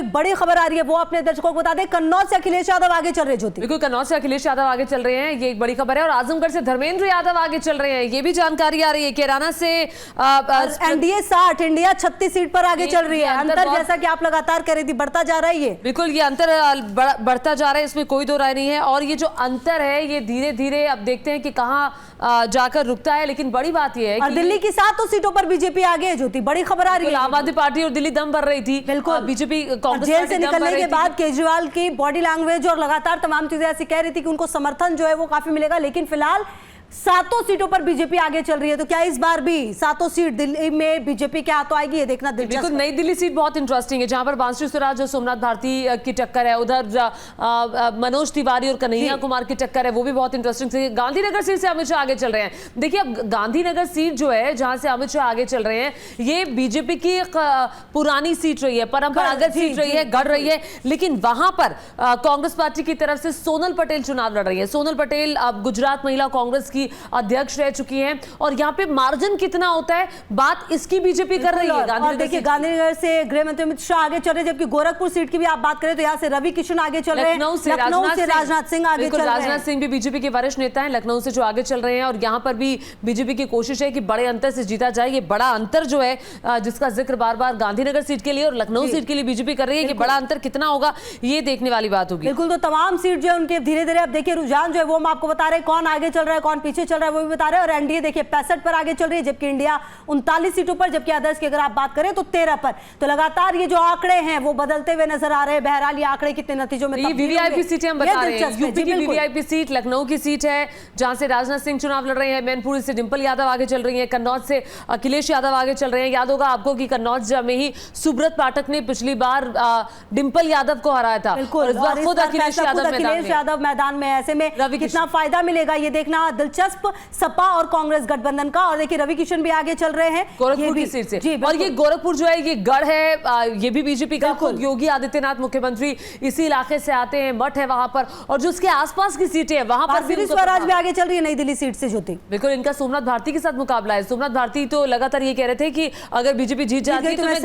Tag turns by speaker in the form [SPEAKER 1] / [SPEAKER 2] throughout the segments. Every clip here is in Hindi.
[SPEAKER 1] एक बड़ी खबर आ रही है वो अपने दर्शकों को बता दें। कन्नौज से अखिलेश यादव आगे चल रहे हैं। ज्योति,
[SPEAKER 2] बिल्कुल, कन्नौज से अखिलेश यादव आगे चल रहे हैं, ये एक बड़ी खबर है। और आजमगढ़ से धर्मेंद्र यादव आगे चल रहे हैं, ये भी जानकारी आ रही है। कैराना से
[SPEAKER 1] एनडीए 60, इंडिया 36 सीट पर आगे चल रही है। अंतर जैसा कि आप लगातार कह रही थी बढ़ता जा रहा है। ये
[SPEAKER 2] बिल्कुल, ये अंतर बढ़ता जा रहा है, इसमें कोई दो राय नहीं है। और ये जो अंतर है ये धीरे धीरे अब देखते हैं कि कहां जाकर रुकता है। लेकिन बड़ी बात ये है कि
[SPEAKER 1] दिल्ली की 7 सीटों पर बीजेपी आगे है। ज्योति, बड़ी खबर आ रही है।
[SPEAKER 2] आम आदमी पार्टी और दिल्ली दम भर रही थी।
[SPEAKER 1] बिल्कुल,
[SPEAKER 2] बीजेपी कांग्रेस
[SPEAKER 1] जेल से निकलने के बाद केजरीवाल की बॉडी लैंग्वेज और लगातार तमाम चीजें ऐसी कह रही थी कि उनको समर्थन जो है वो काफी मिलेगा। लेकिन फिलहाल 7 सीटों पर बीजेपी आगे चल रही है। तो क्या इस बार भी 7 सीट दिल्ली में बीजेपी के हाथों आएगी, ये देखना दिलचस्प है।
[SPEAKER 2] नई दिल्ली सीट बहुत इंटरेस्टिंग है, जहां पर बांसुरी स्वराज और सोमनाथ भारती की टक्कर है। उधर मनोज तिवारी और कन्हैया कुमार की टक्कर है, वो भी बहुत इंटरेस्टिंग है। गांधीनगर सीट से अमित शाह आगे चल रहे हैं। देखिए, अब गांधीनगर सीट जो है जहां से अमित शाह आगे चल रहे हैं, ये बीजेपी की एक पुरानी सीट रही है, परंपरागत सीट रही है, गढ़ रही है। लेकिन वहां पर कांग्रेस पार्टी की तरफ से सोनल पटेल चुनाव लड़ रही है। सोनल पटेल अब गुजरात महिला कांग्रेस की अध्यक्ष रह चुकी हैं। और यहाँ पे मार्जिन कितना होता है, बात इसकी बीजेपी कर रही है।
[SPEAKER 1] और देखिए, गांधीनगर से गृह मंत्री अमित शाह आगे चल रहे हैं, जबकि गोरखपुर सीट की भी आप बात करें तो यहाँ से रवि किशन आगे चल रहे हैं। लखनऊ से राजनाथ सिंह आगे चल रहे हैं।
[SPEAKER 2] राजनाथ सिंह भी बीजेपी के वरिष्ठ नेता हैं, लखनऊ से जो आगे चल रहे हैं। और यहाँ पर भी बीजेपी की कोशिश है कि बड़े अंतर से जीता जाए। ये बड़ा अंतर जो है जिसका जिक्र बार बार गांधीनगर सीट के लिए और लखनऊ सीट के लिए बीजेपी कर रही है, कि बड़ा अंतर कितना होगा ये देखने वाली बात होगी।
[SPEAKER 1] बिल्कुल, तो तमाम सीट जो है उनके धीरे धीरे अब देखिए रुझान जो है वो हम आपको बता रहे हैं, कौन आगे चल रहा है कौन पीछे चल रहा है वो भी बता रहे हैं। और एनडीए देखिए 65 पर आगे चल रही है, जबकि इंडिया 39 सीटों पर, जबकि अदर्स की अगर आप बात करें तो 13 पर। तो लगातार ये जो आंकड़े हैं वो बदलते हुए नजर आ रहे हैं। बहरहाल ये आंकड़े कितने नतीजों में
[SPEAKER 2] वीवीआईपी सीटें हम बता रहे हैं। यूपी की वीवीआईपी सीट लखनऊ की सीट है, जहां से राजनाथ सिंह चुनाव लड़ रहे हैं। मैनपुरी से डिंपल यादव आगे चल रही है। कन्नौज से अखिलेश यादव आगे चल रहे हैं। याद होगा आपको कि कन्नौज में ही सुब्रत पाठक ने पिछली बार डिंपल यादव को हराया था।
[SPEAKER 1] बिल्कुल,
[SPEAKER 2] खुद अखिलेश
[SPEAKER 1] यादव मैदान में। ऐसे में कितना फायदा मिलेगा ये देखना दिलचस्प सपा और कांग्रेस गठबंधन का। और देखिए रवि किशन भी आगे चल रहे हैं
[SPEAKER 2] गोरखपुर की सीट से। और ये गोरखपुर जो है ये गढ़ है, ये भी बीजेपी का। खुद योगी आदित्यनाथ मुख्यमंत्री इसी इलाके से आते हैं, मठ है वहां पर। और जो उसके आसपास की सीटें हैं वहां पर
[SPEAKER 1] भी स्वराज भी आगे चल रही है नई दिल्ली सीट से। ज्योति,
[SPEAKER 2] बिल्कुल, इनका सोमनाथ भारती के साथ मुकाबला है। सोमनाथ भारती तो लगातार ये कह रहे थे कि अगर बीजेपी जीत जाती है तो मैं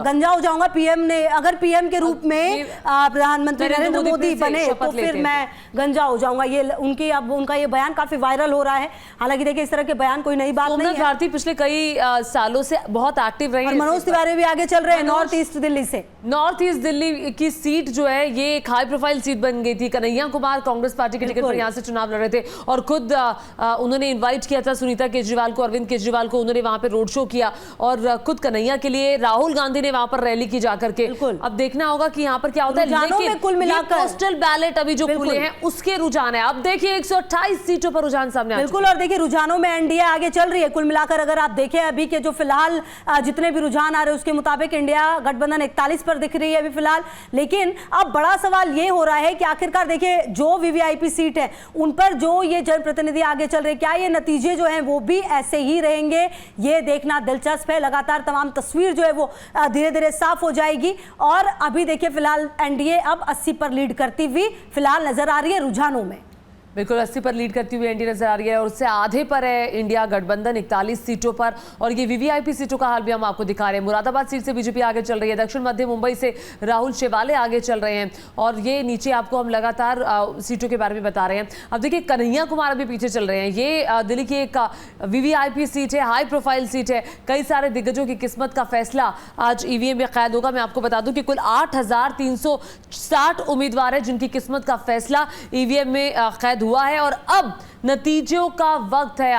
[SPEAKER 2] गंजा हो जाऊंगा। पीएम ने अगर पीएम के रूप में प्रधानमंत्री नरेंद्र मोदी बने तो फिर मैं गंजा हो जाऊंगा। ये उनका ये बयान काफी वायरल हो रहा है। हालांकि देखिए इस तरह के बयान कोई नई बात नहीं है। भारती पिछले कई सालों से बहुत एक्टिव रहे हैं।
[SPEAKER 1] मनोज तिवारी भी आगे चल रहे हैं नॉर्थ ईस्ट दिल्ली से।
[SPEAKER 2] नॉर्थ ईस्ट दिल्ली की सीट जो है ये एक हाई प्रोफाइल सीट बन गई थी। कन्हैया कुमार कांग्रेस पार्टी के टिकट पर यहां से चुनाव लड़ रहे थे और खुद उन्होंने इनवाइट किया था सुनीता केजरीवाल को, अरविंद केजरीवाल को। उन्होंने वहां पे रोड शो किया और खुद कन्हैया के लिए राहुल गांधी ने वहां पर रैली की जाकर के। अब देखना होगा कि यहाँ पर क्या होता है। लेकिन
[SPEAKER 1] कुल मिलाकर
[SPEAKER 2] पोस्टल बैलेट अभी जो खुले हैं उसके रुझान है। अब देखिए 128 सीटों पर रुझान सामने।
[SPEAKER 1] बिल्कुल, और देखिए रुझानों में एनडीए आगे चल रही है। कुल मिलाकर अगर आप देखें अभी के जो फिलहाल जितने भी रुझान आ रहे हैं उसके मुताबिक इंडिया गठबंधन 41 पर दिख रही है अभी फिलहाल। लेकिन अब बड़ा सवाल ये हो रहा है कि आखिरकार देखिए जो वीवीआईपी सीट है उन पर जो ये जनप्रतिनिधि आगे चल रहे, क्या ये नतीजे जो हैं वो भी ऐसे ही रहेंगे, ये देखना दिलचस्प है। लगातार तमाम तस्वीर जो है वो धीरे धीरे साफ हो जाएगी। और अभी देखिए फिलहाल एनडीए अब 80 पर लीड करती हुई फिलहाल नजर आ रही है रुझानों में।
[SPEAKER 2] बिल्कुल 80 पर लीड करती हुई एनडीए नजर आ रही है और उससे आधे पर है इंडिया गठबंधन 41 सीटों पर। और ये वीवीआईपी सीटों का हाल भी हम आपको दिखा रहे हैं। मुरादाबाद सीट से बीजेपी आगे चल रही है। दक्षिण मध्य मुंबई से राहुल शेवाले आगे चल रहे हैं। और ये नीचे आपको हम लगातार सीटों के बारे में बता रहे हैं। अब देखिए कन्हैया कुमार अभी पीछे चल रहे हैं। ये दिल्ली की एक वीवीआईपी सीट है, हाई प्रोफाइल सीट है। कई सारे दिग्गजों की किस्मत का फैसला आज ईवीएम में कैद होगा। मैं आपको बता दूं कि कुल 8,360 उम्मीदवार है जिनकी किस्मत का फैसला ईवीएम में कैद हुआ है। और अब नतीजों का वक्त है।